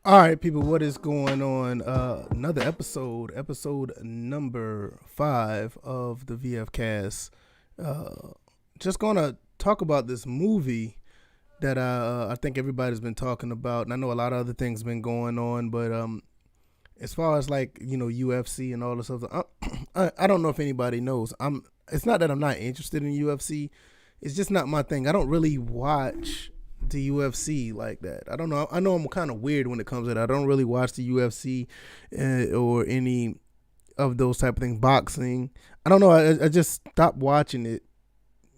All right, people, what is going on? Another episode number 5 of the VF Cast. Just gonna talk about this movie that I think everybody's been talking about, and I know a lot of other things been going on, but as far as like UFC and all this stuff, I don't know if anybody knows. It's not that I'm not interested in UFC. It's just not my thing. I don't really watch the UFC like that. I don't know. I know I'm kind of weird when it comes to that. I don't really watch the UFC or any of those type of things. Boxing. I don't know. I just stopped watching it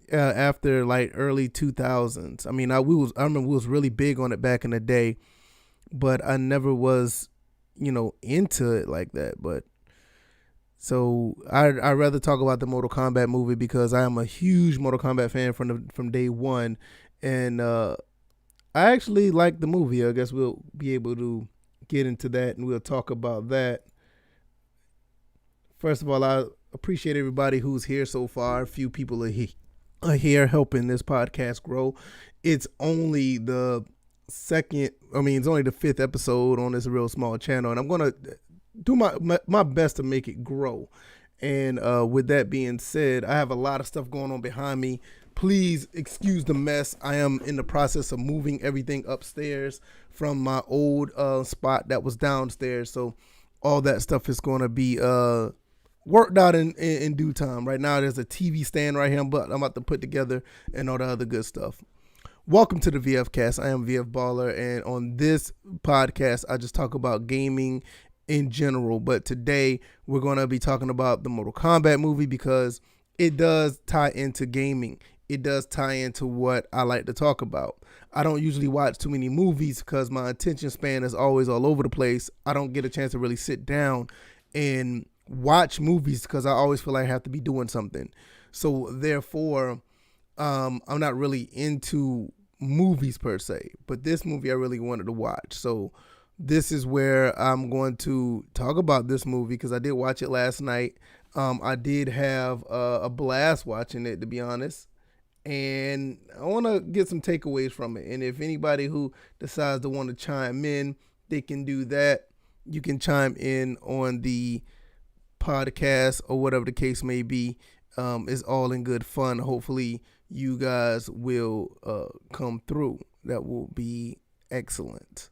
after like early 2000s. I mean, I remember we was really big on it back in the day, but I never was, into it like that. But so I'd rather talk about the Mortal Kombat movie because I am a huge Mortal Kombat fan from day one, and I actually like the movie. I guess we'll be able to get into that and we'll talk about that. First of all, I appreciate everybody who's here so far. A few people are here helping this podcast grow. It's only the it's only the 5th episode on this real small channel, and I'm going to do my best to make it grow. And with that being said, I have a lot of stuff going on behind me. Please excuse the mess. I am in the process of moving everything upstairs from my old spot that was downstairs. So all that stuff is going to be worked out in due time. Right now, there's a TV stand right here, but I'm about to put together and all the other good stuff. Welcome to the VF Cast. I am VF Baller, and on this podcast, I just talk about gaming in general. But today, we're going to be talking about the Mortal Kombat movie because it does tie into gaming. It does tie into what I like to talk about. I don't usually watch too many movies because my attention span is always all over the place. I don't get a chance to really sit down and watch movies because I always feel like I have to be doing something. So therefore, I'm not really into movies per se, but this movie I really wanted to watch. So this is where I'm going to talk about this movie because I did watch it last night. I did have a blast watching it, to be honest. And I want to get some takeaways from it. And if anybody who decides to want to chime in, they can do that. You can chime in on the podcast or whatever the case may be. It's all in good fun. Hopefully you guys will come through. That will be excellent.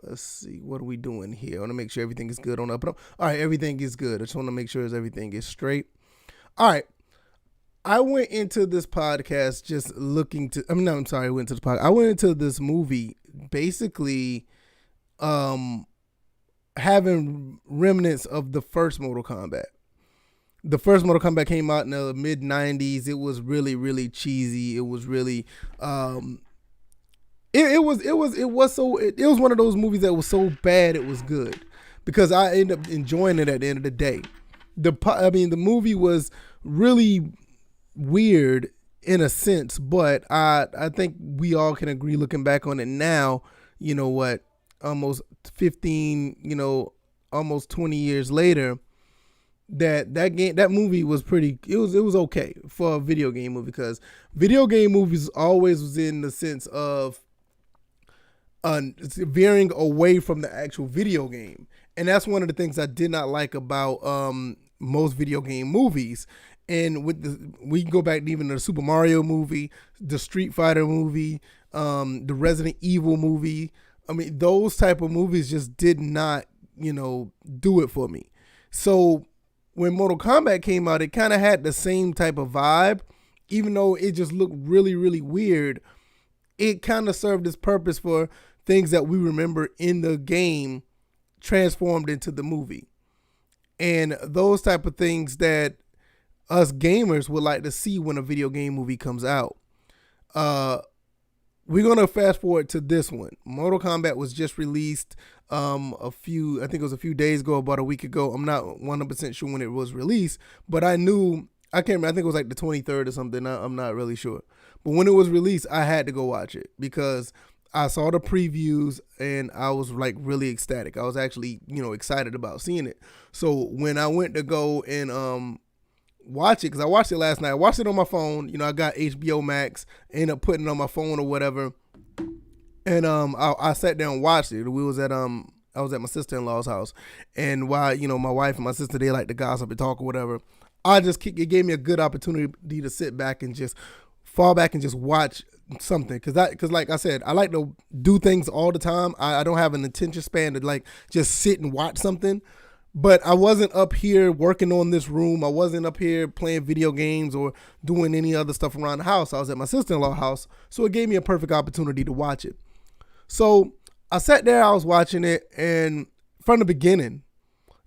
Let's see. What are we doing here? I want to make sure everything is good on up. All right, everything is good. I just want to make sure everything is straight. All right. I went into this podcast just looking to. I went to the podcast. I went into this movie basically, having remnants of the first Mortal Kombat. The first Mortal Kombat came out in the mid '90s. It was really, really cheesy. It was really, it was one of those movies that was so bad it was good because I ended up enjoying it at the end of the day. The movie was really weird in a sense, but I think we all can agree looking back on it now, almost 15, almost 20 years later, that movie was it was okay for a video game movie because video game movies always was in the sense of veering away from the actual video game. And that's one of the things I did not like about most video game movies. And we can go back even to the Super Mario movie, the Street Fighter movie, the Resident Evil movie. I mean, those type of movies just did not, do it for me. So when Mortal Kombat came out, it kind of had the same type of vibe, even though it just looked really, really weird. It kind of served its purpose for things that we remember in the game transformed into the movie. And those type of things that us gamers would like to see when a video game movie comes out. We're going to fast forward to this one. Mortal Kombat was just released I think it was a few days ago, about a week ago. I'm not 100% sure when it was released, but I can't remember, I think it was like the 23rd or something. I'm not really sure. But when it was released, I had to go watch it because I saw the previews and I was like really ecstatic. I was actually, excited about seeing it. So when I went to go and watch it, because I watched it last night. I watched it on my phone. I got HBO Max, ended up putting it on my phone or whatever. And I sat down and watched it. We was at I was at my sister-in-law's house, and while my wife and my sister, they like to gossip and talk or whatever, it gave me a good opportunity to sit back and just fall back and just watch something, because like I said, I like to do things all the time. I don't have an attention span to like just sit and watch something. But I wasn't up here working on this room. I wasn't up here playing video games or doing any other stuff around the house. I was at my sister-in-law's house, so it gave me a perfect opportunity to watch it. So I sat there, I was watching it, and from the beginning,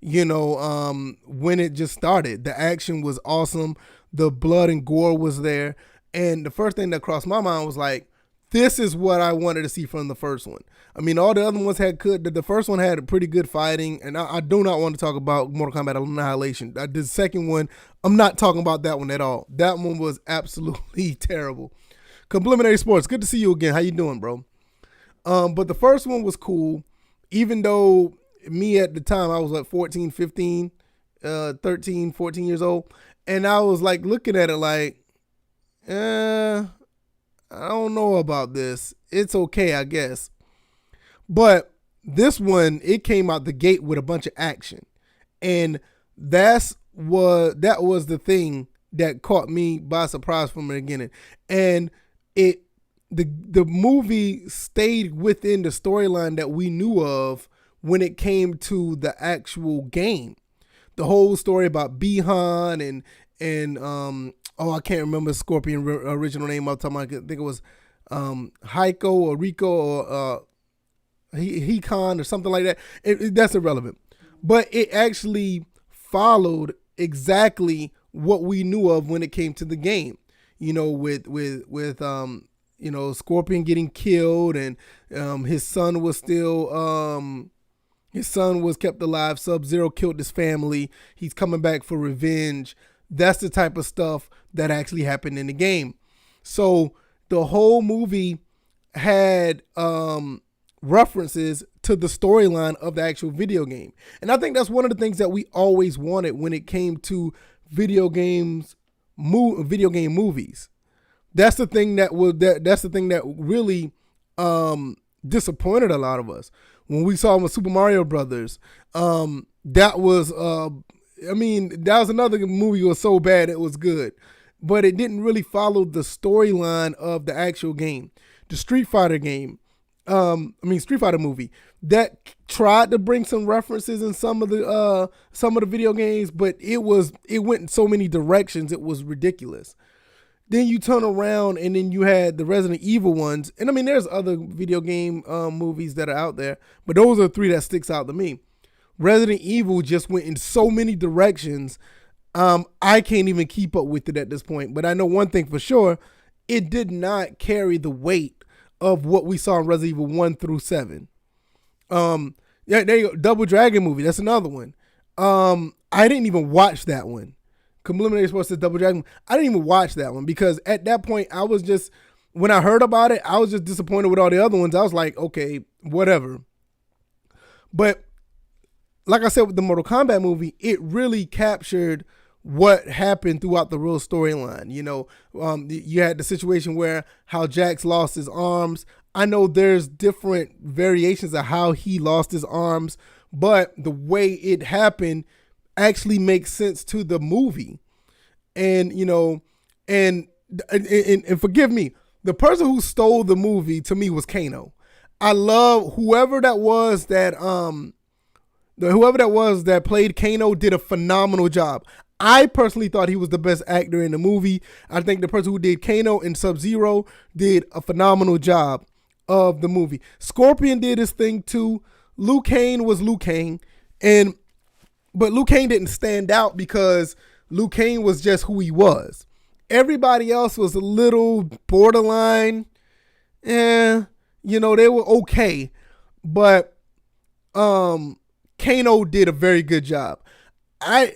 when it just started, the action was awesome. The blood and gore was there. And the first thing that crossed my mind was like, this is what I wanted to see from the first one. I mean, all the other ones the first one had a pretty good fighting, and I do not want to talk about Mortal Kombat Annihilation. The second one, I'm not talking about that one at all. That one was absolutely terrible. Complimentary Sports, good to see you again. How you doing, bro? But the first one was cool, even though me at the time, I was like 14, 15, 13, 14 years old. And I was like looking at it like, I don't know about this. It's okay, I guess. But this one, it came out the gate with a bunch of action. And that was the thing that caught me by surprise from the beginning. And the movie stayed within the storyline that we knew of when it came to the actual game. The whole story about Bihan and I can't remember Scorpion original name off the top of my head. I think it was Heiko or Rico or Hikon or something like that. That's irrelevant. But it actually followed exactly what we knew of when it came to the game. With Scorpion getting killed, and his son was kept alive. Sub-Zero killed his family. He's coming back for revenge. That's the type of stuff that actually happened in the game. So the whole movie had references to the storyline of the actual video game. And I think that's one of the things that we always wanted when it came to video game movies. That's the thing that really disappointed a lot of us when we saw with Super Mario Brothers. That was another movie that was so bad it was good, but it didn't really follow the storyline of the actual game. The Street Fighter movie that tried to bring some references in some of the video games, but it went in so many directions it was ridiculous. Then you turn around and then you had the Resident Evil ones. And I mean, there's other video game movies that are out there, but those are three that sticks out to me. Resident Evil just went in so many directions. I can't even keep up with it at this point. But I know one thing for sure, it did not carry the weight of what we saw in Resident Evil 1 through 7. Yeah, there you go. Double Dragon movie. That's another one. I didn't even watch that one. Complimentary Sports says Double Dragon. I didn't even watch that one because at that point when I heard about it, I was just disappointed with all the other ones. I was like, okay, whatever. But like I said with the Mortal Kombat movie, it really captured what happened throughout the real storyline. You had the situation where how Jax lost his arms. I know there's different variations of how he lost his arms, but the way it happened actually makes sense to the movie. And and forgive me, the person who stole the movie to me was Kano. I love whoever that was that played Kano did a phenomenal job. I personally thought he was the best actor in the movie. I think the person who did Kano and Sub-Zero did a phenomenal job of the movie. Scorpion did his thing too. Liu Kang was Liu Kang, but Liu Kang didn't stand out because Liu Kang was just who he was. Everybody else was a little borderline. They were okay. But Kano did a very good job. I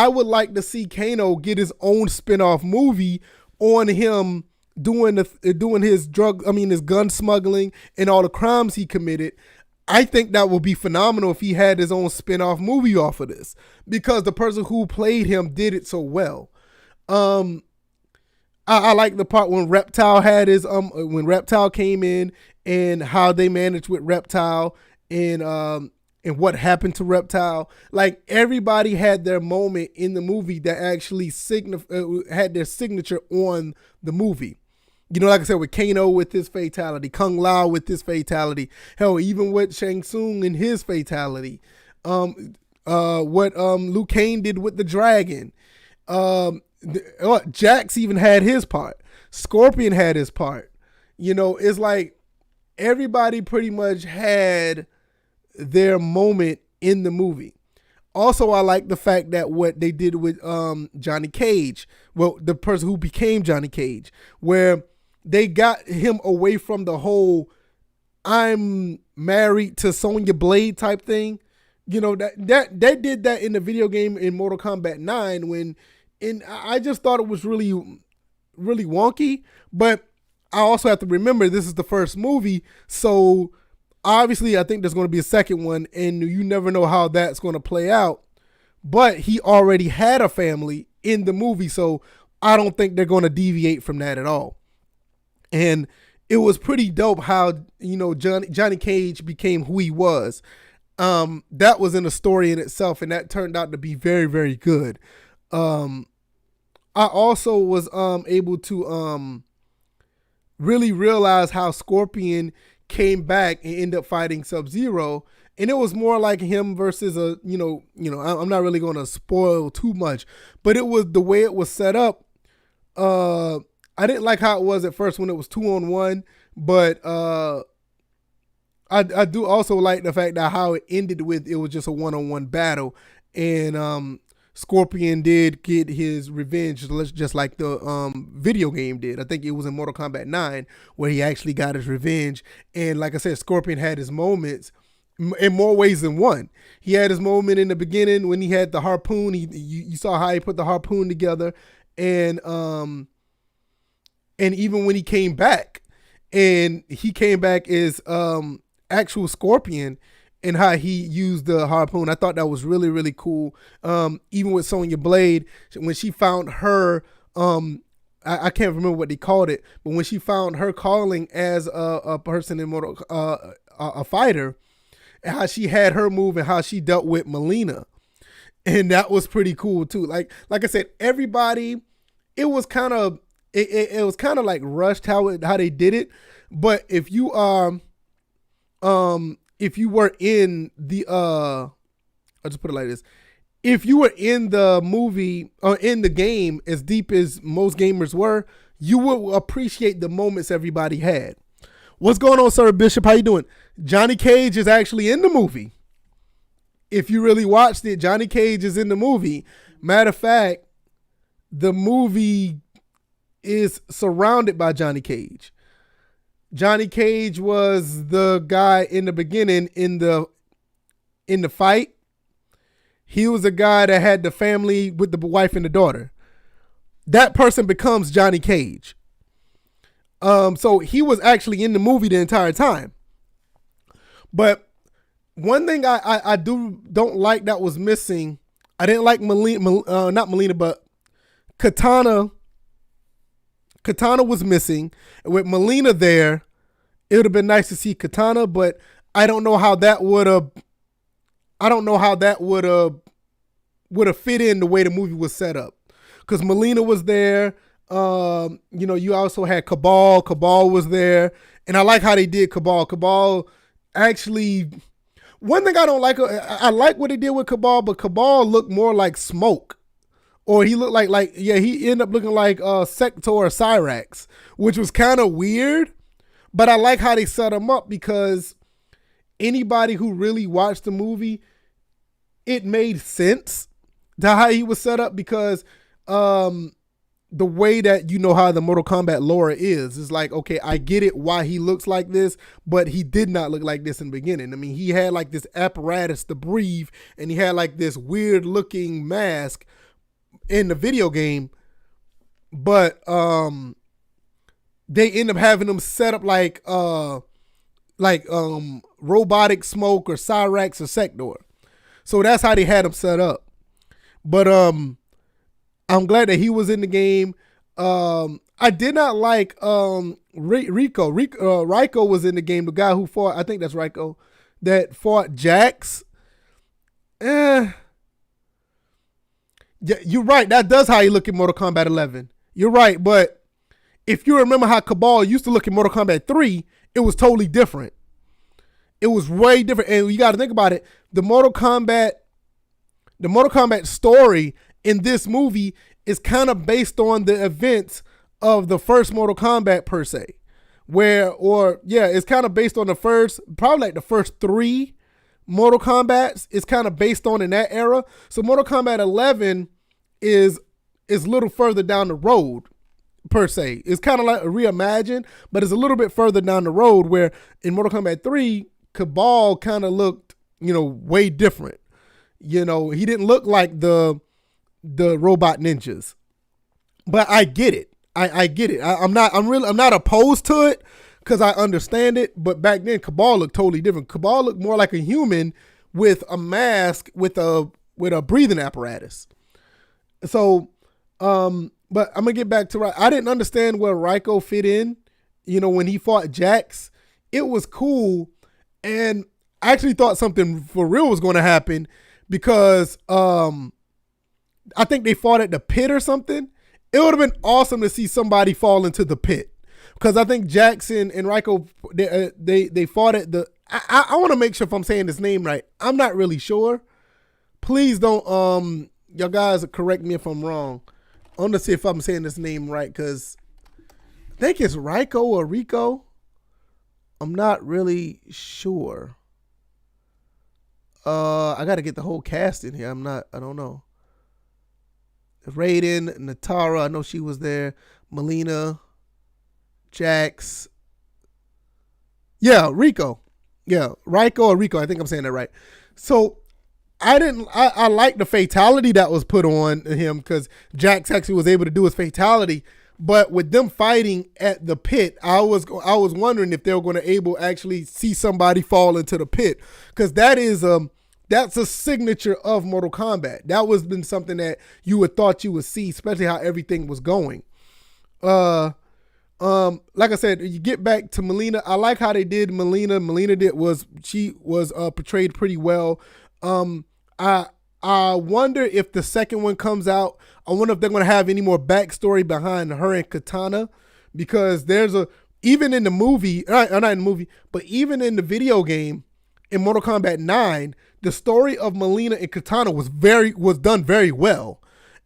would like to see Kano get his own spin-off movie on him doing his gun smuggling and all the crimes he committed. I think that would be phenomenal if he had his own spin-off movie off of this, because the person who played him did it so well. I like the part when Reptile had his when Reptile came in and how they managed with Reptile and what happened to Reptile. Like everybody had their moment in the movie that actually had their signature on the movie. You know, like I said, with Kano with his fatality, Kung Lao with his fatality, hell, even with Shang Tsung and his fatality, what Liu Kang did with the dragon, Jax even had his part, Scorpion had his part. You know, it's like everybody pretty much had their moment in the movie. Also, I like the fact that what they did with Johnny Cage, well, the person who became Johnny Cage, where they got him away from the whole I'm married to Sonya Blade type thing. You know, that they did that in the video game in Mortal Kombat 9 I just thought it was really, really wonky. But I also have to remember this is the first movie, so obviously I think there's going to be a second one, and you never know how that's going to play out. But he already had a family in the movie, so I don't think they're going to deviate from that at all. And it was pretty dope how, you know, Johnny Cage became who he was. That was in a story in itself, and that turned out to be very, very good. I also was able to really realize how Scorpion came back and ended up fighting Sub-Zero, and it was more like him versus I'm not really going to spoil too much, but it was the way it was set up. I didn't like how it was at first when it was 2-on-1, but I do also like the fact that how it ended with it was just a 1-on-1 battle, and Scorpion did get his revenge just like the video game did. I think it was in Mortal Kombat 9 where he actually got his revenge, and like I said, Scorpion had his moments in more ways than one. He had his moment in the beginning when he had the harpoon. You saw how he put the harpoon together, and even when he came back, and he came back as actual Scorpion, and how he used the harpoon. I thought that was really, really cool. Even with Sonya Blade, when she found her, I can't remember what they called it, but when she found her calling as a person in a fighter, and how she had her move and how she dealt with Melina. And that was pretty cool too. Like I said, everybody, it was kind of like rushed how they did it. But if you were in the I'll just put it like this. If you were in the movie or in the game as deep as most gamers were, you will appreciate the moments everybody had. What's going on, Sir Bishop? How you doing? Johnny Cage is actually in the movie. If you really watched it, Johnny Cage is in the movie. Matter of fact, the movie is surrounded by Johnny Cage. Johnny Cage was the guy in the beginning in the fight. He was a guy that had the family with the wife and the daughter. That person becomes Johnny Cage. So he was actually in the movie the entire time. But one thing I don't like that was missing, I didn't like not Melina, but Katana. Katana was missing. With Melina there, it would have been nice to see Katana, but I don't know how that would have fit in the way the movie was set up. Because Melina was there. You also had Cabal. Cabal was there. And I like how they did Cabal. Cabal actually, one thing I don't like, I like what they did with Cabal, but Cabal looked more like Smoke. Or he looked he ended up looking like Sector or Cyrax, which was kind of weird. But I like how they set him up, because anybody who really watched the movie, it made sense to how he was set up, because the way that how the Mortal Kombat lore is like, okay, I get it why he looks like this, but he did not look like this in the beginning. I mean, he had like this apparatus to breathe, and he had like this weird looking mask in the video game, but they end up having him set up like robotic Smoke or Cyrax or Sector. So that's how they had him set up. But I'm glad that he was in the game. I did not like Rico. Rico was in the game. The guy who fought, I think that's Rico, that fought Jax. Yeah, you're right. That does how he look in Mortal Kombat 11. You're right, but if you remember how Cabal used to look in Mortal Kombat 3, it was totally different. It was way different, and you got to think about it. The Mortal Kombat story in this movie is kind of based on the events of the first Mortal Kombat per se, it's kind of based on the first, probably like the first 3 Mortal Kombats. It's kind of based on in that era. So Mortal Kombat 11 is a little further down the road per se. It's kind of like a reimagined, but it's a little bit further down the road, where in Mortal Kombat 3, Cabal kind of looked, way different. He didn't look like the robot ninjas. But I get it. I get it. I'm not opposed to it, because I understand it. But back then, Cabal looked totally different. Cabal looked more like a human with a mask with a breathing apparatus. So, but I'm gonna get back to I didn't understand where Rico fit in. When he fought Jax, it was cool, and I actually thought something for real was going to happen, because I think they fought at the pit or something. It would have been awesome to see somebody fall into the pit, because I think Jackson and Rico, they fought at the. I want to make sure if I'm saying this name right. I'm not really sure. Please don't y'all guys correct me if I'm wrong. I want to see if I'm saying this name right, because I think it's Rico or Rico. I'm not really sure. I got to get the whole cast in here. I don't know. Raiden, Natara, I know she was there. Melina, Jax. Yeah, Rico. Yeah, Rico or Rico. I think I'm saying that right. So I like the fatality that was put on him, because Jax actually was able to do his fatality. But with them fighting at the pit, I was wondering if they were going to actually see somebody fall into the pit, because that's a signature of Mortal Kombat. That was been something that you would thought you would see, especially how everything was going. Like I said, you get back to Melina. I like how they did Melina. She was portrayed pretty well. I wonder if the second one comes out, I wonder if they're going to have any more backstory behind her and Katana, because even in the movie, not in the movie, but even in the video game, in Mortal Kombat 9, the story of Melina and Katana was done very well.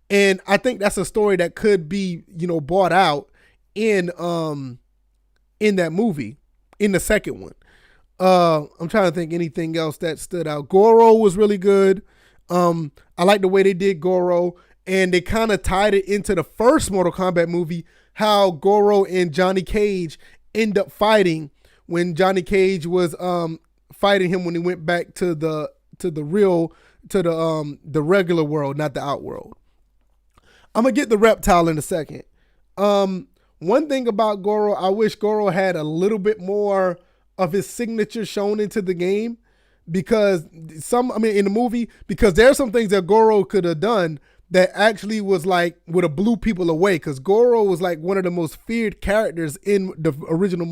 And I think that's a story that could be, brought out in that movie, in the second one. I'm trying to think anything else that stood out. Goro was really good. I like the way they did Goro, and they kind of tied it into the first Mortal Kombat movie, how Goro and Johnny Cage end up fighting when Johnny Cage was fighting him when he went back to the regular world, not the outworld. I'm gonna get the reptile in a second. One thing about Goro, I wish Goro had a little bit more of his signature shown into the game, because in the movie, because there are some things that Goro could have done that actually would have blew people away, because Goro was like one of the most feared characters in the original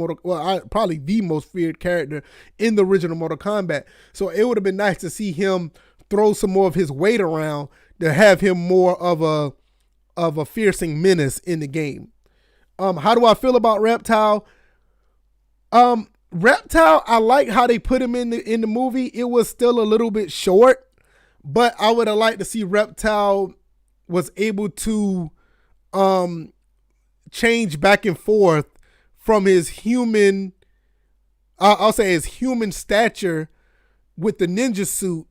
probably the most feared character in the original Mortal Kombat. So it would have been nice to see him throw some more of his weight around, to have him more of a fearsome menace in the game. How do I feel about Reptile? Reptile, I like how they put him in the movie. It was still a little bit short, but I would have liked to see Reptile was able to change back and forth from his human, I'll say his human stature with the ninja suit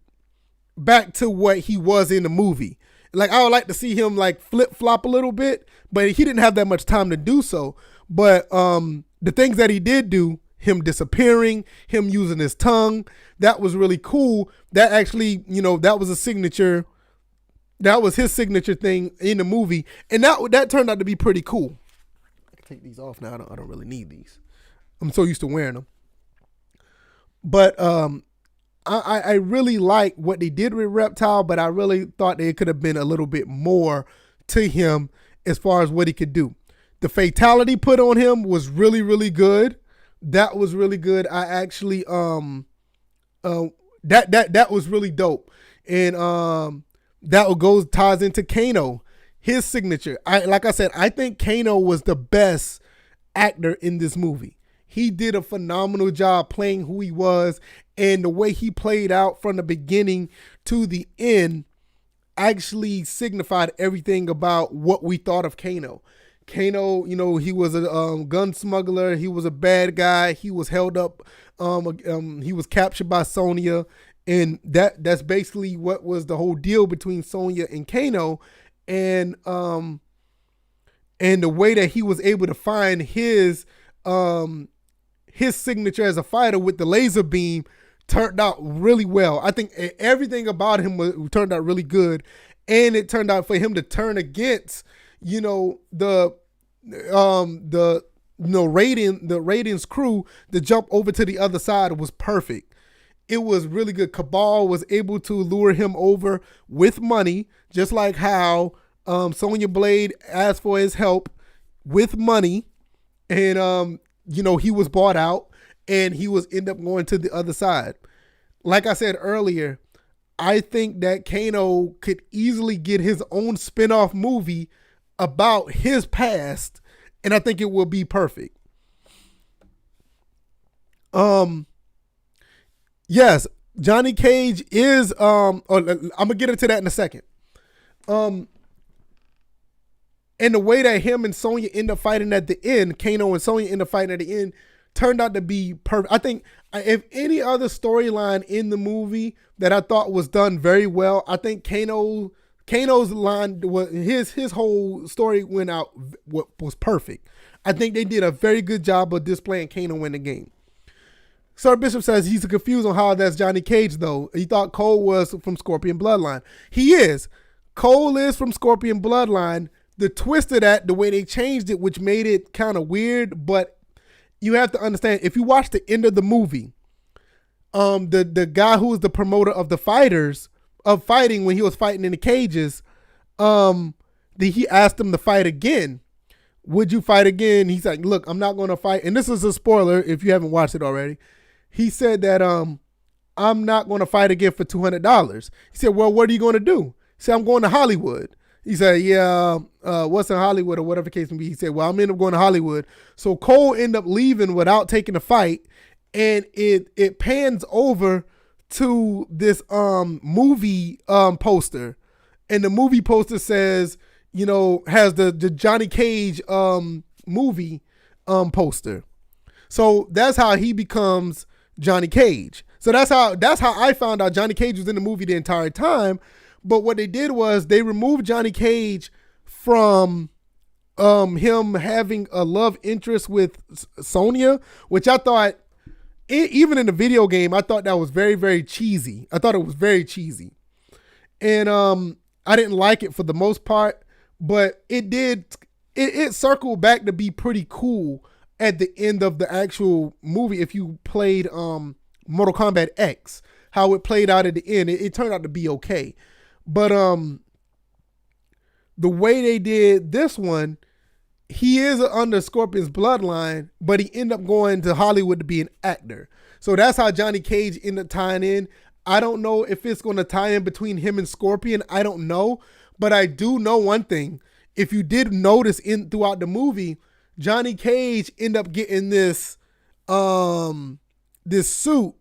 back to what he was in the movie. Like, I would like to see him like flip flop a little bit, but he didn't have that much time to do so. But the things that he did do, him disappearing, him using his tongue, that was really cool. That actually, that was a signature. That was his signature thing in the movie, and that turned out to be pretty cool. I can take these off now. I don't really need these. I'm so used to wearing them. But I really like what they did with Reptile, but I really thought there could have been a little bit more to him, as far as what he could do. The fatality put on him was really, really good. That was really good. I actually that was really dope. And that ties into Kano, his signature. Like I said, I think Kano was the best actor in this movie. He did a phenomenal job playing who he was, and the way he played out from the beginning to the end actually signified everything about what we thought of Kano. Kano, he was a gun smuggler. He was a bad guy. He was held up. He was captured by Sonya, and that's basically what was the whole deal between Sonya and Kano, and the way that he was able to find his signature as a fighter with the laser beam turned out really well. I think everything about him turned out really good, and it turned out for him to turn against the Radiant's crew to jump over to the other side was perfect. It was really good. Cabal was able to lure him over with money, just like how Sonya Blade asked for his help with money, and he was bought out, and he was end up going to the other side. Like I said earlier, I think that Kano could easily get his own spin-off movie about his past, and I think it will be perfect. Yes, Johnny Cage is I'm gonna get into that in a second. And the way that him and Sonya end up fighting at the end, Kano and Sonya end up fighting at the end, turned out to be perfect. I think if any other storyline in the movie that I thought was done very well, I think Kano's line was his whole story went out was perfect. I think they did a very good job of displaying Kano in the game. Sir Bishop says he's confused on how that's Johnny Cage though. He thought Cole was from Scorpion Bloodline. He is. Cole is from Scorpion Bloodline. The twist of that, the way they changed it, which made it kind of weird, but you have to understand, if you watch the end of the movie, the guy who was the promoter of the fighters, of fighting when he was fighting in the cages, he asked him to fight again. Would you fight again? He's like, look, I'm not going to fight. And this is a spoiler if you haven't watched it already. He said that I'm not going to fight again for $200. He said, well, what are you going to do? He said, I'm going to Hollywood. He said, yeah, what's in Hollywood or whatever the case may be. He said, well, I'm end up going to Hollywood. So Cole ended up leaving without taking a fight. And it pans over to this movie poster. And the movie poster says, has the Johnny Cage movie poster. So that's how he becomes Johnny Cage. So that's how I found out Johnny Cage was in the movie the entire time. But what they did was they removed Johnny Cage from him having a love interest with Sonya, which I thought, even in the video game, I thought that was very, very cheesy. I thought it was very cheesy. And I didn't like it for the most part, but it circled back to be pretty cool at the end of the actual movie. If you played Mortal Kombat X, how it played out at the end, it turned out to be okay. But the way they did this one, he is under Scorpion's bloodline, but he ended up going to Hollywood to be an actor. So that's how Johnny Cage ended up tying in. I don't know if it's going to tie in between him and Scorpion. I don't know. But I do know one thing. If you did notice throughout the movie, Johnny Cage ended up getting this suit.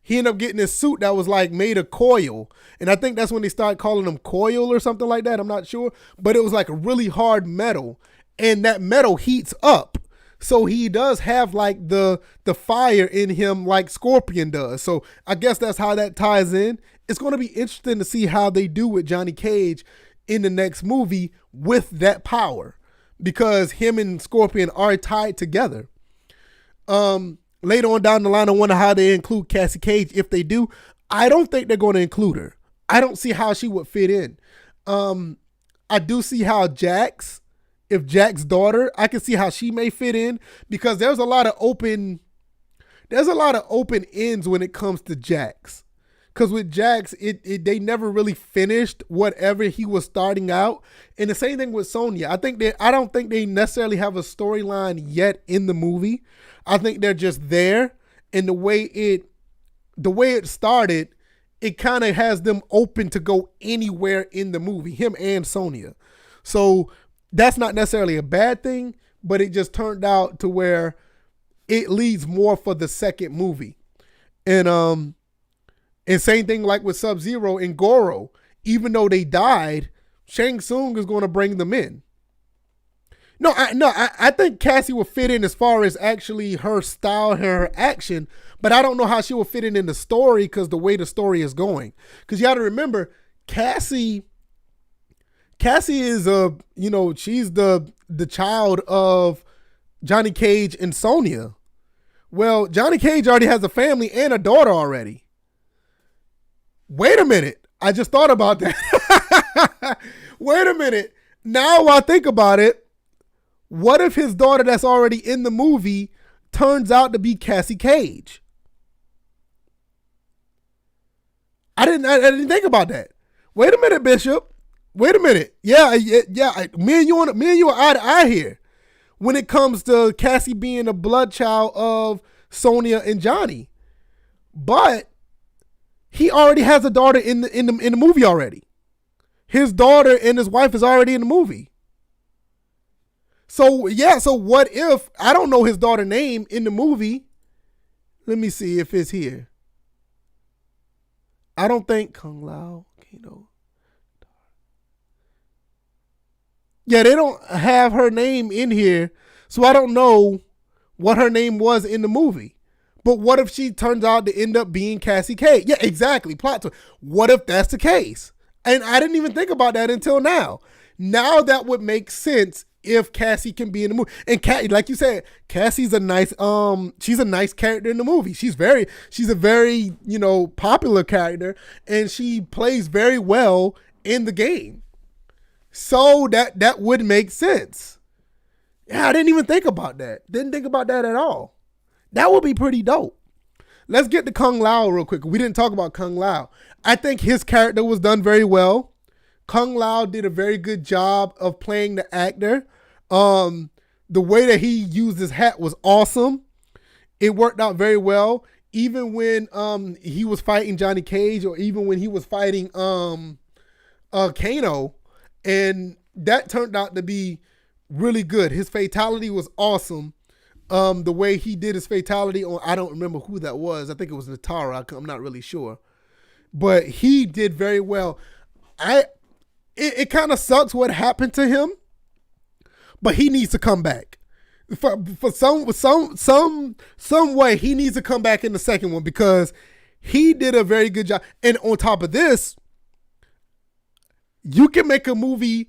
He ended up getting this suit that was like made of coil. And I think that's when they started calling him coil or something like that. I'm not sure. But it was like a really hard metal. And that metal heats up. So he does have like the fire in him like Scorpion does. So I guess that's how that ties in. It's going to be interesting to see how they do with Johnny Cage in the next movie with that power. Because him and Scorpion are tied together. Later on down the line, I wonder how they include Cassie Cage. If they do, I don't think they're going to include her. I don't see how she would fit in. I do see how Jax's daughter, I can see how she may fit in, because there's a lot of open ends when it comes to Jax. Because with Jax, they never really finished whatever he was starting out. And the same thing with Sonya. I don't think they necessarily have a storyline yet in the movie. I think they're just there. And the way it started, it kind of has them open to go anywhere in the movie, him and Sonya. So that's not necessarily a bad thing, but it just turned out to where it leads more for the second movie. And same thing like with Sub-Zero and Goro. Even though they died, Shang Tsung is going to bring them in. I think Cassie will fit in as far as actually her style, her action, but I don't know how she will fit in the story because the way the story is going. Because you got to remember, Cassie is she's the child of Johnny Cage and Sonya. Well, Johnny Cage already has a family and a daughter already. Wait a minute. I just thought about that. Wait a minute. Now I think about it, what if his daughter that's already in the movie turns out to be Cassie Cage? I didn't think about that. Wait a minute, Bishop. Wait a minute. Yeah. Me and you are eye to eye here when it comes to Cassie being a blood child of Sonya and Johnny. But he already has a daughter in the movie already. His daughter and his wife is already in the movie. So what if, I don't know his daughter's name in the movie. Let me see if it's here. I don't think Kung Lao, Kano. Yeah, they don't have her name in here. So I don't know what her name was in the movie. But what if she turns out to end up being Cassie Cage? Yeah, exactly. Plot twist. What if that's the case? And I didn't even think about that until now. Now that would make sense if Cassie can be in the movie. And like you said, Cassie's a nice she's a nice character in the movie. She's a very, popular character, and she plays very well in the game. So that would make sense. Yeah, I didn't even think about that. Didn't think about that at all. That would be pretty dope. Let's get to Kung Lao real quick. We didn't talk about Kung Lao. I think his character was done very well. Kung Lao did a very good job of playing the actor. The way that he used his hat was awesome. It worked out very well. Even when he was fighting Johnny Cage, or even when he was fighting Kano, and that turned out to be really good. His fatality was awesome. The way he did his fatality on, I don't remember who that was. I think it was Natara. I'm not really sure. But he did very well. It kind of sucks what happened to him, but he needs to come back. For some way, he needs to come back in the second one because he did a very good job. And on top of this, you can make a movie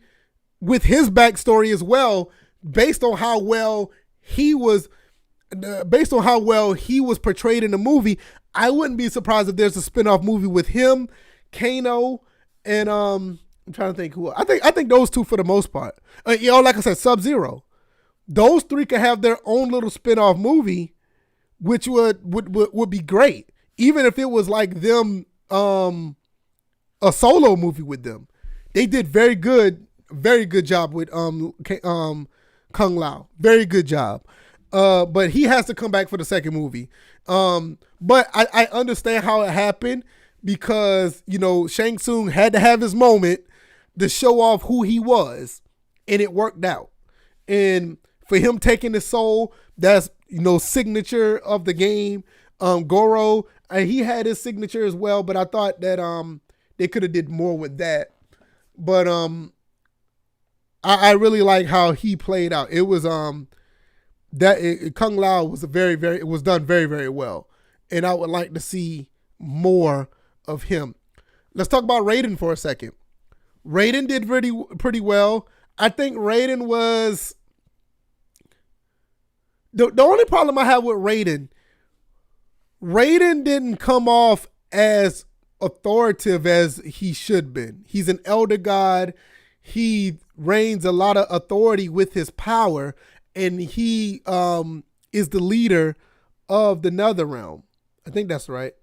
with his backstory as well, based on how well he was portrayed in the movie. I wouldn't be surprised if there's a spinoff movie with him, Kano, and I'm trying to think who. I think those two for the most part. Like I said, Sub-Zero. Those three could have their own little spinoff movie, which would be great. Even if it was like them, a solo movie with them. They did very good job with Kung Lao. Very good job. But he has to come back for the second movie. But I understand how it happened because, Shang Tsung had to have his moment to show off who he was, and it worked out. And for him taking his soul, that's, signature of the game. Goro, he had his signature as well, but I thought that they could have did more with that. But I really like how he played out. It was Kung Lao was it was done very, very well. And I would like to see more of him. Let's talk about Raiden for a second. Raiden did pretty well. I think Raiden was the only problem I have with Raiden didn't come off as authoritative as he should been. He's an elder god. He reigns a lot of authority with his power, and he is the leader of the Nether Realm. I think that's right.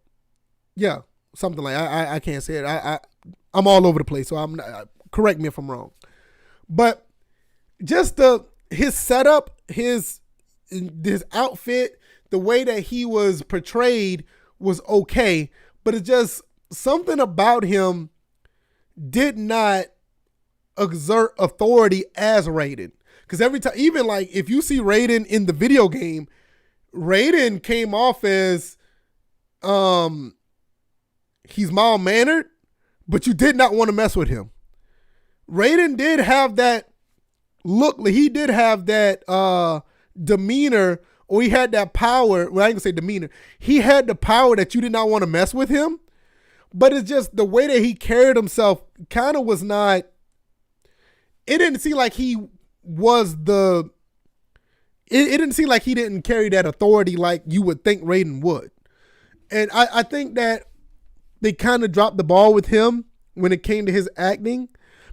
Yeah, something like I can't say it. I'm all over the place, so I'm not, correct me if I'm wrong. But just his setup, his outfit, the way that he was portrayed was okay, but it's just something about him did not exert authority as Raiden. Because every time, even like if you see Raiden in the video game, Raiden came off as he's mild-mannered, but you did not want to mess with him. Raiden did have that look. He did have that demeanor, or he had that power. Well, I ain't gonna say demeanor. He had the power that you did not want to mess with him. But it's just the way that he carried himself kind of was not. It didn't seem like he was the. It didn't seem like he didn't carry that authority like you would think Raiden would. And I think that they kind of dropped the ball with him when it came to his acting,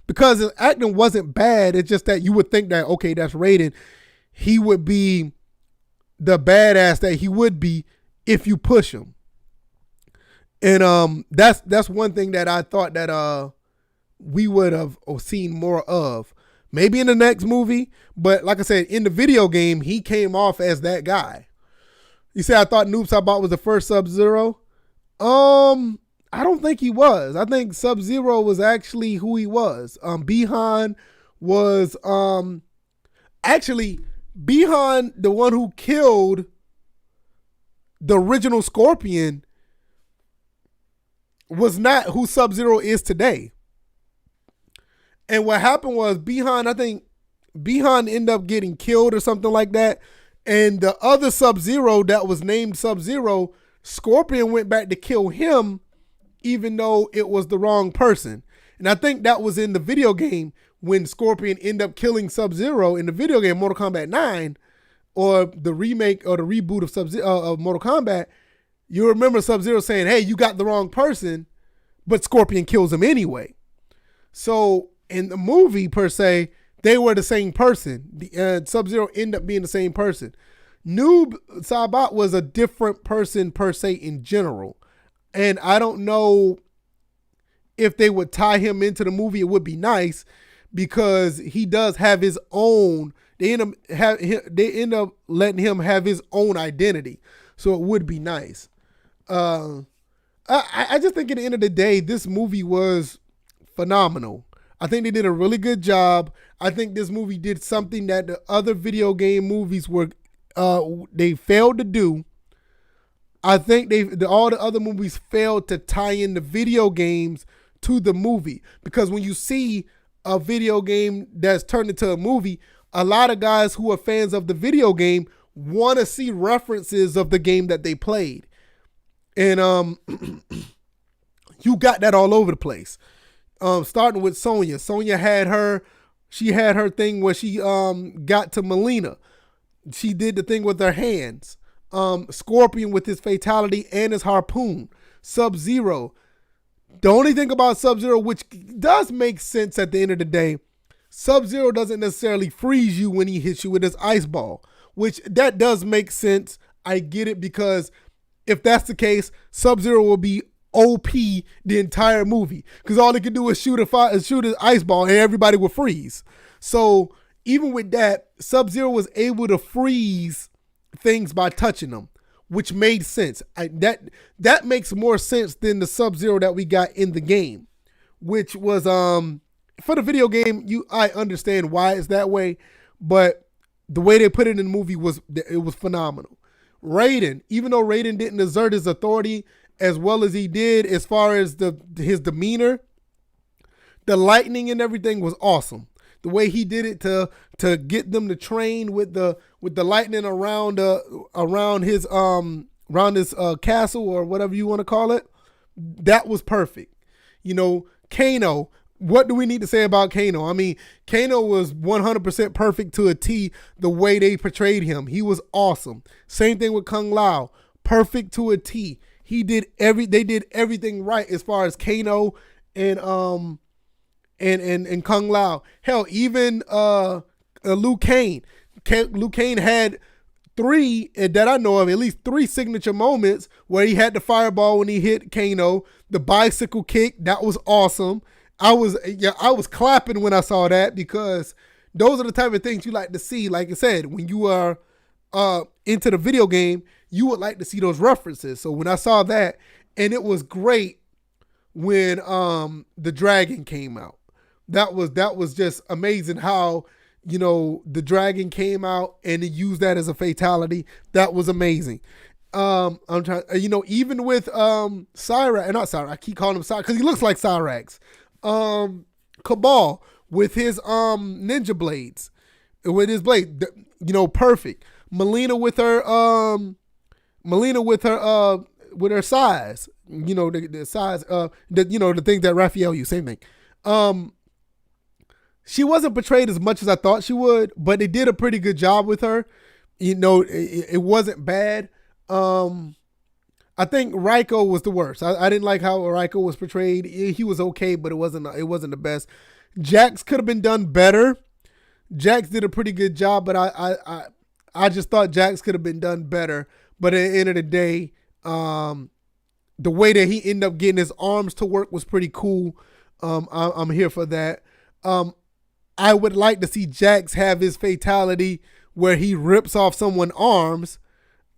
because his acting wasn't bad. It's just that you would think that, okay, that's Raiden. He would be the badass that he would be if you push him. And that's one thing that I thought that we would have seen more of. Maybe in the next movie, but like I said, in the video game, he came off as that guy. You say I thought Noob Saibot was the first Sub-Zero? I don't think he was. I think Sub-Zero was actually who he was. Bihan was actually Bihan, the one who killed the original Scorpion, was not who Sub-Zero is today. And what happened was I think Bihan ended up getting killed or something like that. And the other Sub-Zero that was named Sub-Zero, Scorpion went back to kill him, even though it was the wrong person. And I think that was in the video game when Scorpion ended up killing Sub-Zero in the video game Mortal Kombat 9, or the remake or the reboot of Mortal Kombat. You remember Sub-Zero saying, hey, you got the wrong person, but Scorpion kills him anyway. So in the movie, per se, they were the same person. Sub-Zero ended up being the same person. Noob Saibot was a different person, per se, in general. And I don't know if they would tie him into the movie. It would be nice, because he does have his own. They end up letting him have his own identity. So it would be nice. I just think at the end of the day, this movie was phenomenal. I think they did a really good job. I think this movie did something that the other video game movies they failed to do. I think all the other movies failed to tie in the video games to the movie, because when you see a video game that's turned into a movie, a lot of guys who are fans of the video game want to see references of the game that they played. And you got that all over the place. Starting with Sonya. Sonya had her thing where she got to Melina. She did the thing with her hands. Scorpion with his fatality and his harpoon. Sub-Zero. The only thing about Sub-Zero, which does make sense at the end of the day, Sub-Zero doesn't necessarily freeze you when he hits you with his ice ball, which that does make sense. I get it, because if that's the case, Sub-Zero will be OP the entire movie, because all he can do is shoot an ice ball and everybody will freeze. So even with that, Sub-Zero was able to freeze things by touching them, which made sense. That makes more sense than the Sub-Zero that we got in the game, which was for the video game. I understand why it's that way, but the way they put it in the movie was phenomenal. Raiden, even though Raiden didn't exert his authority as well as he did as far as his demeanor, the lightning and everything was awesome. The way he did it to get them to train with the lightning around his castle, or whatever you want to call it, that was perfect. You know, Kano. What do we need to say about Kano? I mean, Kano was 100% perfect to a T. The way they portrayed him, he was awesome. Same thing with Kung Lao, perfect to a T. They did everything right as far as Kano and Kung Lao. Hell, even Liu Kang. Liu Kang had three that I know of, at least three signature moments where he had the fireball when he hit Kano, the bicycle kick, that was awesome. I was clapping when I saw that, because those are the type of things you like to see. Like I said, when you are into the video game, you would like to see those references. So when I saw that, and it was great when the dragon came out. That was just amazing how, the dragon came out and he used that as a fatality. That was amazing. I'm trying, even with Cyrax, not Cyrax, I keep calling him Cyrax because he looks like Cyrax. Cabal with his ninja blades, with his blade, perfect. Melina with her size, the size, the things that Raphael used, same thing. She wasn't portrayed as much as I thought she would, but they did a pretty good job with her. It wasn't bad. I think Raiko was the worst. I didn't like how Raiko was portrayed. He was okay, but it wasn't the best. Jax could have been done better. Jax did a pretty good job, but I just thought Jax could have been done better. But at the end of the day, the way that he ended up getting his arms to work was pretty cool. I'm here for that. I would like to see Jax have his fatality where he rips off someone's arms.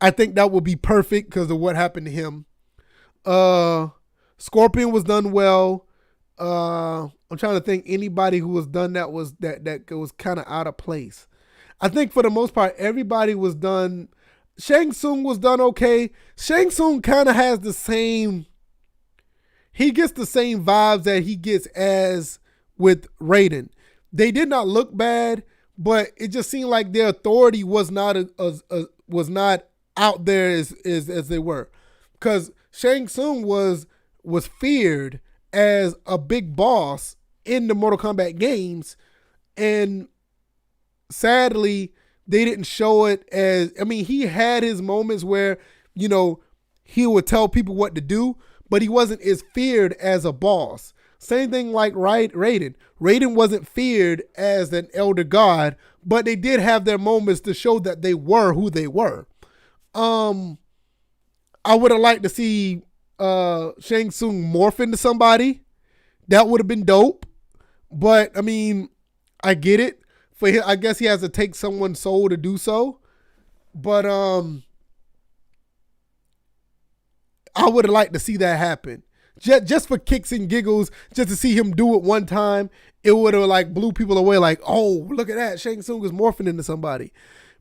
I think that would be perfect because of what happened to him. Scorpion was done well. I'm trying to think anybody who was done that was kind of out of place. I think for the most part, everybody was done. Shang Tsung was done okay. Shang Tsung kind of has he gets the same vibes that he gets as with Raiden. They did not look bad, but it just seemed like their authority was not out there as they were, because Shang Tsung was feared as a big boss in the Mortal Kombat games, and sadly they didn't show it as. I mean, he had his moments where he would tell people what to do, but he wasn't as feared as a boss. Same thing like Raiden. Raiden wasn't feared as an elder god, but they did have their moments to show that they were who they were. I would have liked to see Shang Tsung morph into somebody. That would have been dope. But I mean, I get it. For him, I guess he has to take someone's soul to do so. But I would have liked to see that happen. Just for kicks and giggles, just to see him do it one time, it would have blew people away. Like, oh, look at that, Shang Tsung is morphing into somebody.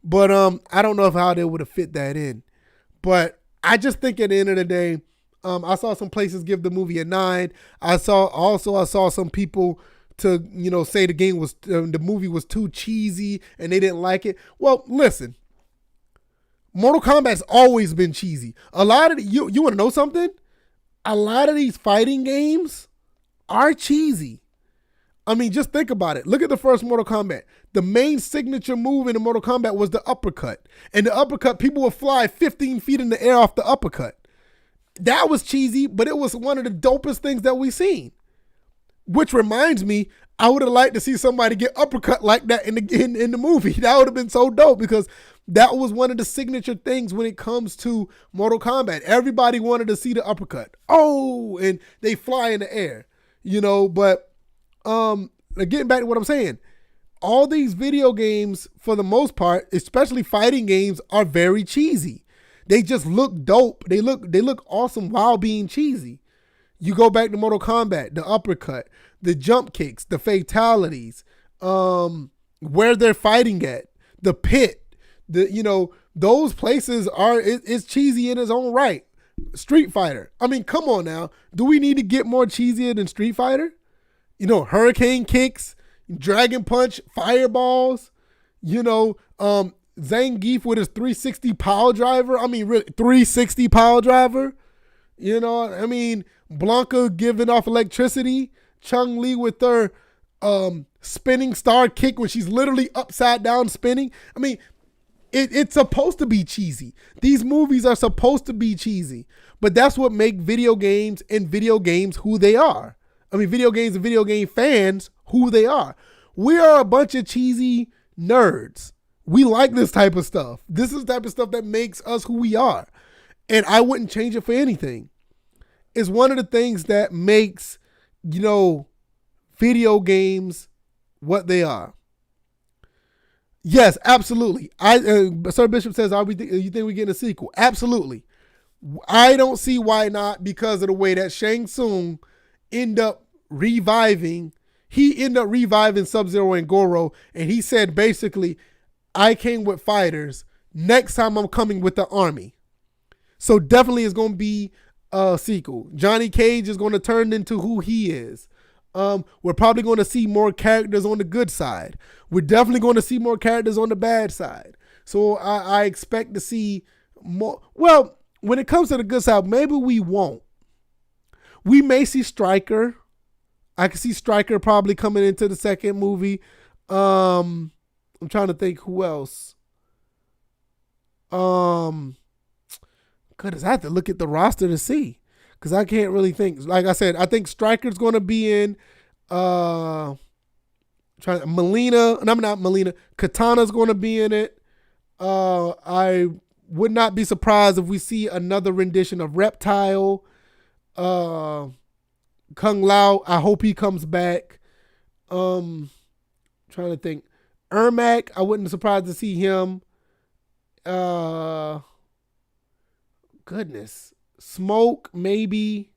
But I don't know how they would have fit that in. But I just think at the end of the day, I saw some places give the movie a 9. I saw some people to say the movie was too cheesy and they didn't like it. Well, listen, Mortal Kombat's always been cheesy. A lot of you want to know something? A lot of these fighting games are cheesy. I mean, just think about it. Look at the first Mortal Kombat. The main signature move in the Mortal Kombat was the uppercut. And the uppercut, people would fly 15 feet in the air off the uppercut. That was cheesy, but it was one of the dopest things that we've seen. Which reminds me, I would have liked to see somebody get uppercut like that in the movie. That would have been so dope, because that was one of the signature things when it comes to Mortal Kombat. Everybody wanted to see the uppercut. Oh, and they fly in the air, but getting back to what I'm saying, all these video games, for the most part, especially fighting games, are very cheesy. They just look dope. They look awesome while being cheesy. You go back to Mortal Kombat, the uppercut, the jump kicks, the fatalities, where they're fighting at, the pit, those places it's cheesy in its own right. Street Fighter. I mean, come on now. Do we need to get more cheesier than Street Fighter? Hurricane kicks, Dragon Punch, fireballs, Zangief with his 360 power driver. I mean, really, 360 power driver. Blanca giving off electricity. Chun-Li with her spinning star kick when she's literally upside down spinning. I mean, it's supposed to be cheesy. These movies are supposed to be cheesy. But that's what make video games and video games who they are. I mean, video games and video game fans who they are. We are a bunch of cheesy nerds. We like this type of stuff. This is the type of stuff that makes us who we are. And I wouldn't change it for anything. It's one of the things that makes, video games what they are. Yes, absolutely. Sir Bishop says, you think we're getting a sequel? Absolutely. I don't see why not, because of the way that Shang Tsung ended up reviving. He ended up reviving Sub-Zero and Goro, and he said basically, I came with fighters. Next time I'm coming with the army. So definitely it's going to be a sequel. Johnny Cage is going to turn into who he is. We're probably going to see more characters on the good side. We're definitely going to see more characters on the bad side. So I expect to see more. Well, when it comes to the good side, maybe we won't. We may see Stryker. I can see Stryker probably coming into the second movie. I'm trying to think who else. Goodness, I have to look at the roster to see, because I can't really think. Like I said, I think Stryker's going to be in. Katana's going to be in it. I would not be surprised if we see another rendition of Reptile. Kung Lao, I hope he comes back. Trying to think. Ermac, I wouldn't be surprised to see him. Goodness. Smoke, maybe.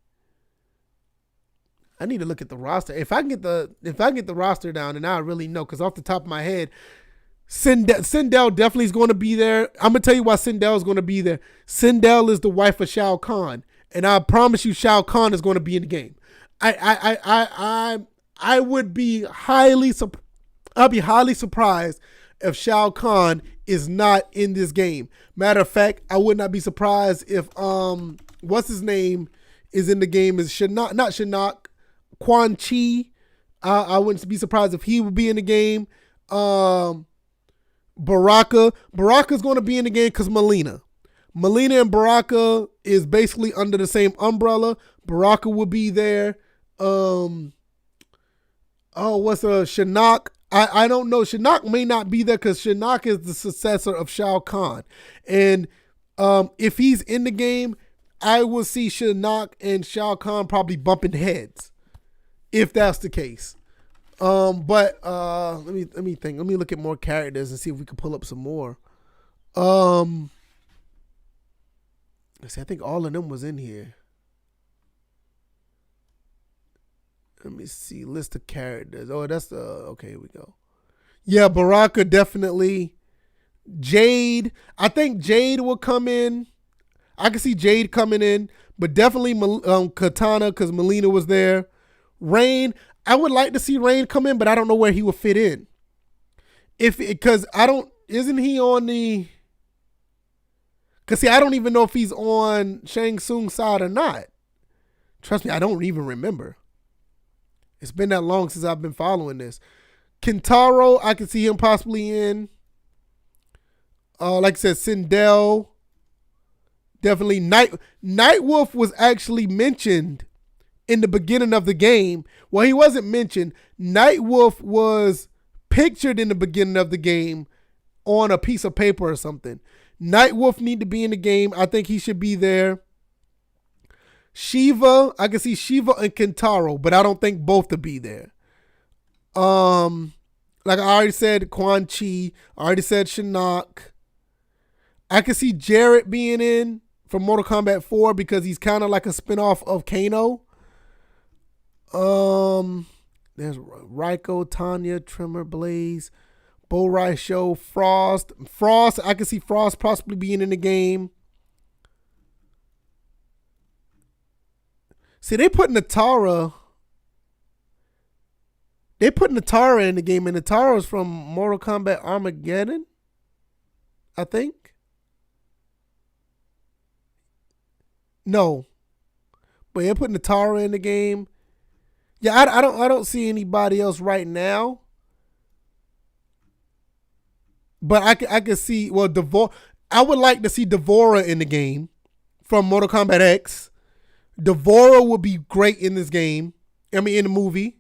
I need to look at the roster. If I can get the roster down, and I really know, because off the top of my head, Sindel definitely is going to be there. I'm gonna tell you why Sindel is going to be there. Sindel is the wife of Shao Kahn, and I promise you, Shao Kahn is going to be in the game. I would be I'll be highly surprised if Shao Kahn is not in this game. Matter of fact, I would not be surprised if what's his name is in the game. Is not Shinnok, Quan Chi. I wouldn't be surprised if he would be in the game. Baraka's going to be in the game because Melina and Baraka is basically under the same umbrella. Baraka will be there. Shinnok? I don't know. Shinnok may not be there because Shinnok is the successor of Shao Kahn. And if he's in the game, I will see Shinnok and Shao Kahn probably bumping heads, if that's the case. But let me think. Let me look at more characters and see if we can pull up some more. Let's see, I think all of them was in here. Let me see. List of characters. Oh, that's the... Okay, here we go. Yeah, Baraka definitely. Jade. I think Jade will come in. I can see Jade coming in. But definitely Katana, because Melina was there. Rain. I would like to see Rain come in, but I don't know where he would fit in. Because I don't... Isn't he on the... Because see, I don't even know if he's on Shang Tsung's side or not. Trust me, I don't even remember. It's been that long since I've been following this. Kentaro, I can see him possibly in. Like I said, Sindel. Definitely. Nightwolf was actually mentioned in the beginning of the game. Well, he wasn't mentioned. Nightwolf was pictured in the beginning of the game on a piece of paper or something. Nightwolf need to be in the game. I think he should be there. Shiva, I can see Shiva and Kentaro, but I don't think both to be there. Like I already said, Quan Chi. I already said Shinnok. I can see Jarrett being in from Mortal Kombat 4 because he's kind of like a spinoff of Kano. There's Raiko, Tanya, Tremor, Blaze, Bo Rai Show, Frost. I can see Frost possibly being in the game. See, they put Natara. They put Natara in the game, and Natara's from Mortal Kombat Armageddon, I think. No, but they put Natara in the game. Yeah, I don't see anybody else right now. But I can see, well, I would like to see Devora in the game from Mortal Kombat X. Devora would be great in this game. I mean, in the movie.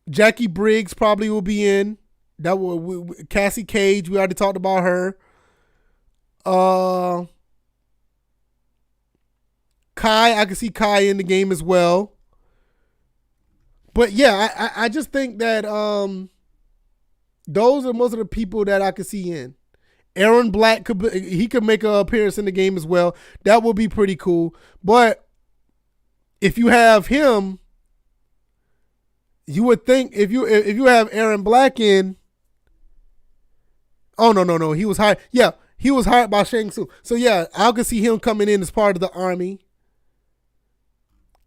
Jackie Briggs probably will be in. That was Cassie Cage. We already talked about her. Kai, I can see Kai in the game as well. But yeah, I just think that those are most of the people that I could see in. Aaron Black could make an appearance in the game as well. That would be pretty cool. But if you have him, you would think if you have Aaron Black in. Oh no, he was hired. Yeah, he was hired by Shang Tsung. So yeah, I could see him coming in as part of the army.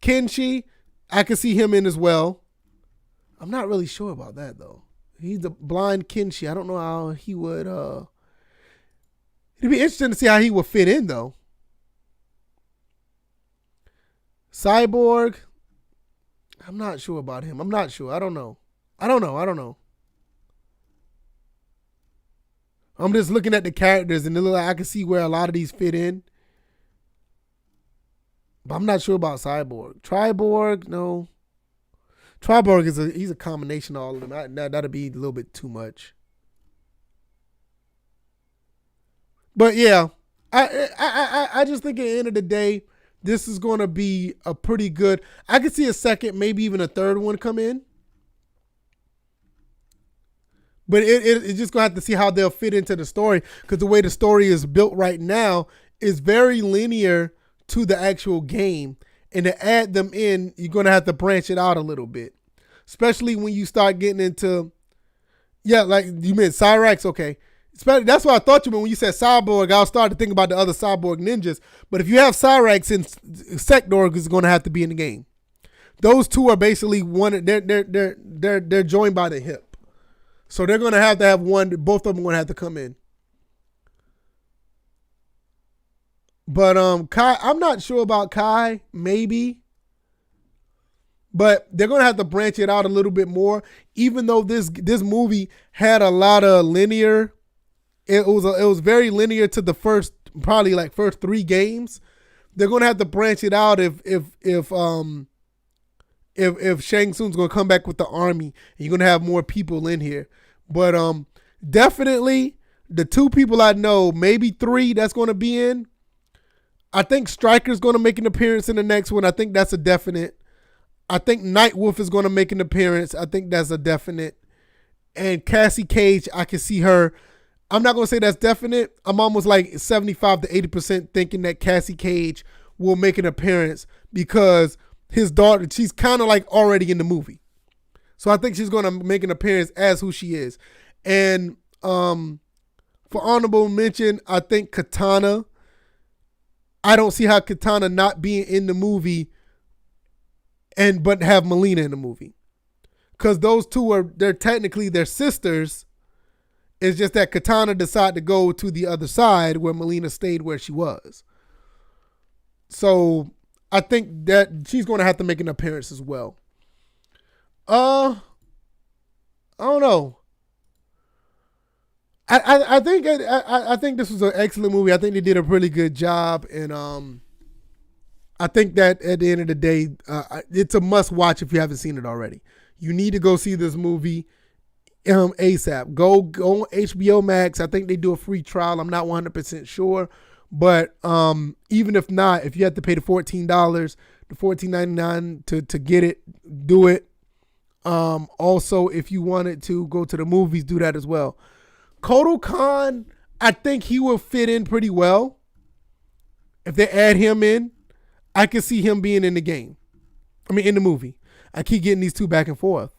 Kenshi, I could see him in as well. I'm not really sure about that though. He's a blind Kenshi. I don't know how he would. It'd be interesting to see how he would fit in though. Cyborg, I'm not sure about him. I'm not sure. I don't know. I'm just looking at the characters and I can see where a lot of these fit in. But I'm not sure about Cyborg. Triborg, no. Triborg he's a combination of all of them. That'd be a little bit too much. But yeah, I just think at the end of the day, this is going to be a pretty good. I could see a second, maybe even a third one come in. But it's just going to have to see how they'll fit into the story, because the way the story is built right now is very linear to the actual game. And to add them in, you're going to have to branch it out a little bit. Especially when you start getting into, yeah, like you meant Cyrax, okay. That's what I thought you meant when you said Cyborg. I was starting to think about the other Cyborg ninjas. But if you have Cyrax, and Sector is going to have to be in the game. Those two are basically one. They're joined by the hip. So they're going to have one. Both of them are going to have to come in. But Kai, I'm not sure about Kai. Maybe. But they're going to have to branch it out a little bit more. Even though this movie had a lot of linear. It was very linear to the first three games. They're going to have to branch it out if Shang Tsung's going to come back with the army and you're going to have more people in here. But definitely the two people I know, maybe three that's going to be in. I think Stryker's going to make an appearance in the next one. I think that's a definite. I think Nightwolf is going to make an appearance. I think that's a definite. And Cassie Cage, I can see her. I'm not going to say that's definite. I'm almost like 75 to 80% thinking that Cassie Cage will make an appearance because his daughter, she's kind of like already in the movie. So I think she's going to make an appearance as who she is. And for honorable mention, I think Katana. I don't see how Katana not being in the movie but have Melina in the movie. Because those two they're technically their sisters. It's just that Katana decided to go to the other side where Melina stayed where she was. So I think that she's going to have to make an appearance as well. I don't know. I think this was an excellent movie. I think they did a really good job, and I think that at the end of the day, it's a must watch if you haven't seen it already. You need to go see this movie. ASAP. Go on HBO Max. I think they do a free trial. I'm not 100% sure, but even if not, if you have to pay the $14, the $14.99 to get it, do it. Also, if you wanted to go to the movies, do that as well. Kotal Khan, I think he will fit in pretty well. If they add him in, I can see him being in the game. I mean, in the movie. I keep getting these two back and forth.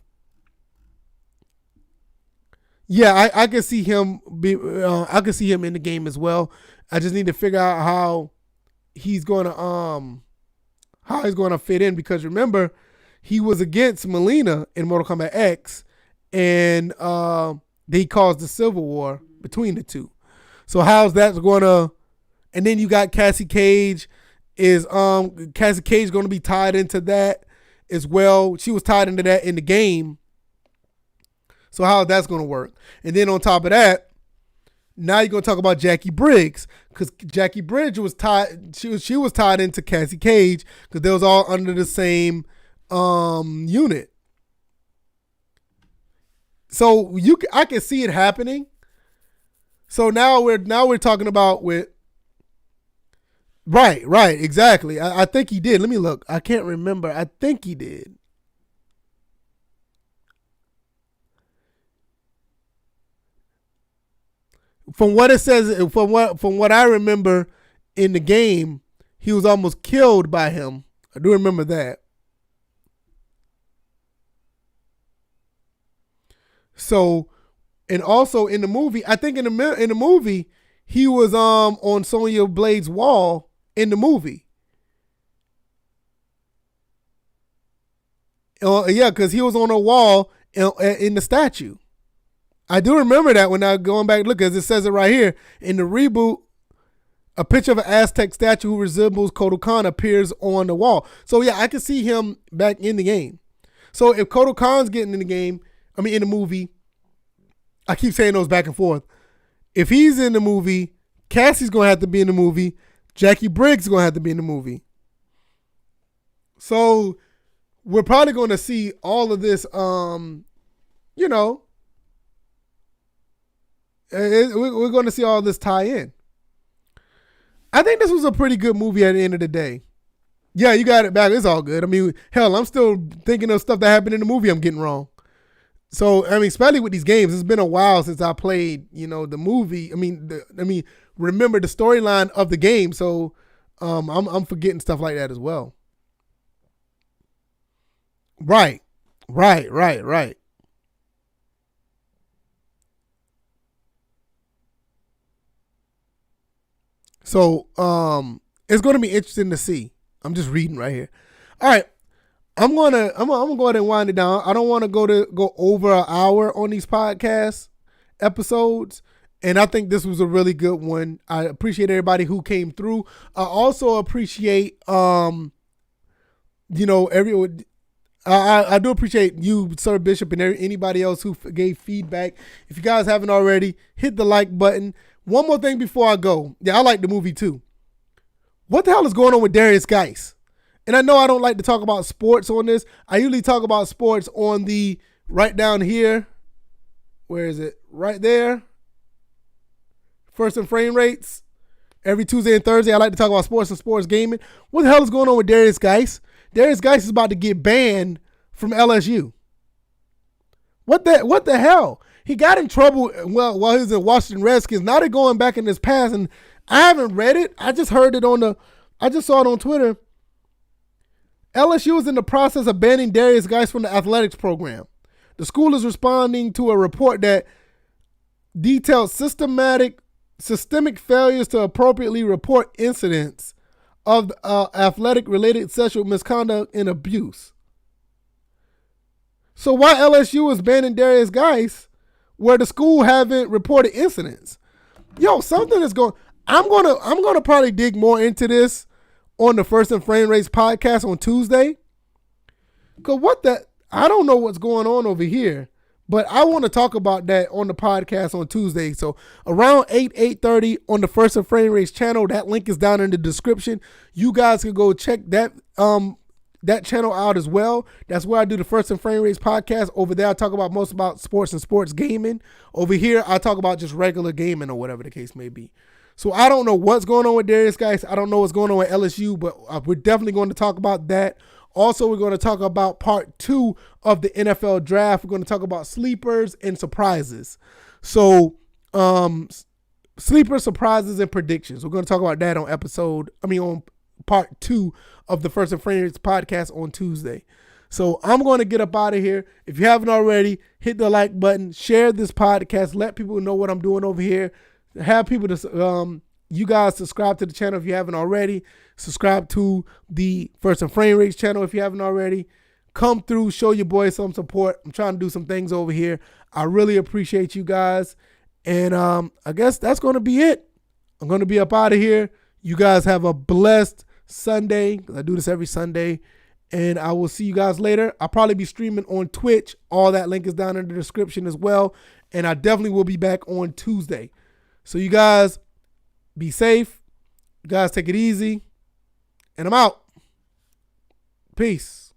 Yeah, I can see him I can see him in the game as well. I just need to figure out how he's gonna fit in, because remember, he was against Melina in Mortal Kombat X, and they caused the civil war between the two. So how's that gonna? And then you got Cassie Cage. Is Cassie Cage gonna be tied into that as well? She was tied into that in the game. So how that's going to work? And then on top of that, now you're going to talk about Jackie Briggs, because Jackie Briggs was tied. She was tied into Cassie Cage because they was all under the same unit. So I can see it happening. So now we're talking about with right, exactly. I think he did. Let me look. I can't remember. I think he did. From what it says, from what I remember in the game, he was almost killed by him. I do remember that. So, and also in the movie, I think in the movie, he was on Sonya Blade's wall in the movie. Yeah, because he was on a wall in the statue. I do remember that when I going back look, as it says it right here in the reboot. A picture of an Aztec statue who resembles Kotal Khan appears on the wall. So yeah, I can see him back in the game. So if Kotal Khan's getting in the game, I mean in the movie, I keep saying those back and forth. If he's in the movie, Cassie's gonna have to be in the movie. Jackie Briggs is gonna have to be in the movie. So we're probably going to see all of this. You know, we're going to see all this tie in. I think this was a pretty good movie at the end of the day. Yeah, you got it back. It's all good. I mean, hell, I'm still thinking of stuff that happened in the movie I'm getting wrong. So, I mean, especially with these games, it's been a while since I played, you know, the movie. I mean, remember the storyline of the game. So, I'm forgetting stuff like that as well. Right. So, it's going to be interesting to see. I'm just reading right here. All right. I'm gonna go ahead and wind it down. I don't want to go over an hour on these podcast episodes, and I think this was a really good one. I appreciate everybody who came through. I also appreciate you know everyone. I do appreciate you, Sir Bishop, and anybody else who gave feedback. If you guys haven't already, hit the like button. One more thing before I go. Yeah, I like the movie too. What the hell is going on with Darius Geis? And I know I don't like to talk about sports on this. I usually talk about sports on the right down here. Where is it? Right there. First and frame rates. Every Tuesday and Thursday, I like to talk about sports and sports gaming. What the hell is going on with Darius Geis? Darius Geis is about to get banned from LSU. What the hell? He got in trouble while he was in Washington Redskins. Now they're going back in his past, and I haven't read it. I just heard it I just saw it on Twitter. LSU is in the process of banning Darius Geis from the athletics program. The school is responding to a report that detailed systemic failures to appropriately report incidents of athletic-related sexual misconduct and abuse. So why LSU is banning Darius Geis where the school haven't reported incidents? Yo, something is going. I'm gonna probably dig more into this on the First and Frame Rates podcast on Tuesday. Cause I don't know what's going on over here, but I want to talk about that on the podcast on Tuesday. So around 8:30 on the First and Frame Rates channel, that link is down in the description. You guys can go check that channel out as well. That's where I do the First and Frame Rates podcast. Over there, I talk about most about sports and sports gaming. Over here, I talk about just regular gaming or whatever the case may be. So I don't know what's going on with Darius Geis. I don't know what's going on with LSU, but we're definitely going to talk about that. Also, we're going to talk about part 2 of the NFL draft. We're going to talk about sleepers and surprises. So, sleepers, surprises, and predictions. We're going to talk about that on part 2 of the First and Frame Rates podcast on Tuesday. So I'm going to get up out of here. If you haven't already, hit the like button, share this podcast, let people know what I'm doing over here. Have people to you guys subscribe to the channel if you haven't already. Subscribe to the First and Frame Rates channel if you haven't already. Come through, show your boy some support. I'm trying to do some things over here. I really appreciate you guys. And I guess that's going to be it. I'm going to be up out of here. You guys have a blessed Sunday. I do this every Sunday. And I will see you guys later. I'll probably be streaming on Twitch. All that link is down in the description as well. And I definitely will be back on Tuesday. So you guys be safe. You guys take it easy. And I'm out. Peace.